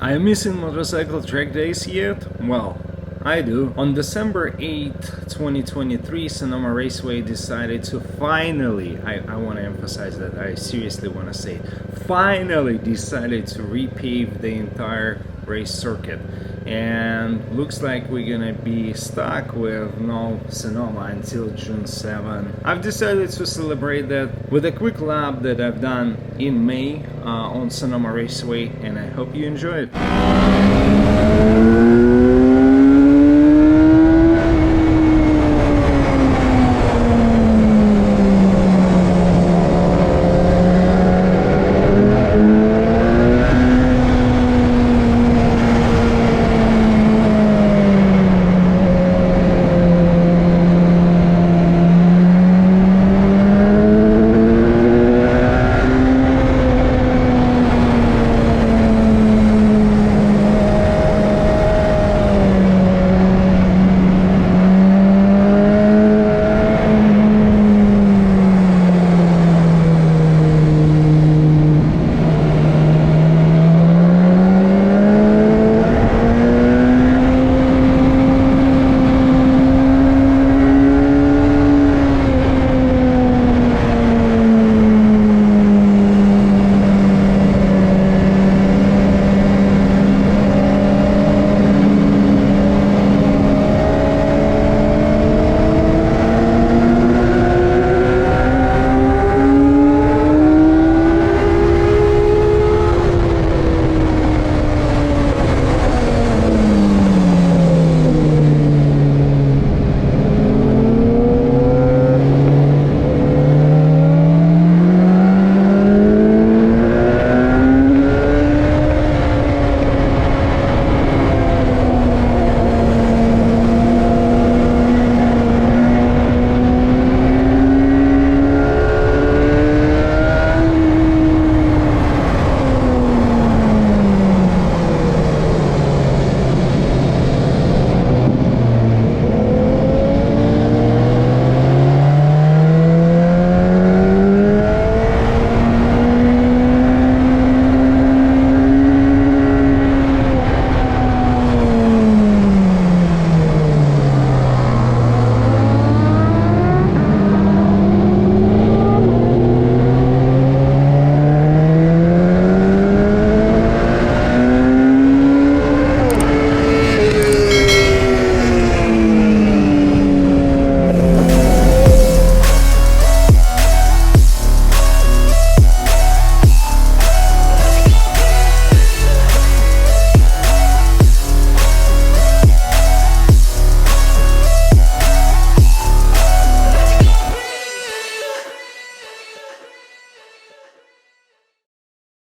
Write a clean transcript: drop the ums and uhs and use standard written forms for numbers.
Are you missing motorcycle track days yet? Well, I do. On December 8th, 2023, Sonoma Raceway decided to finally, I want to emphasize that, I seriously want to say, finally decided to repave the entire race circuit. And looks like we're gonna be stuck with no Sonoma until June 7. I've decided to celebrate that with a quick lap that I've done in May on Sonoma Raceway, and I hope you enjoy it.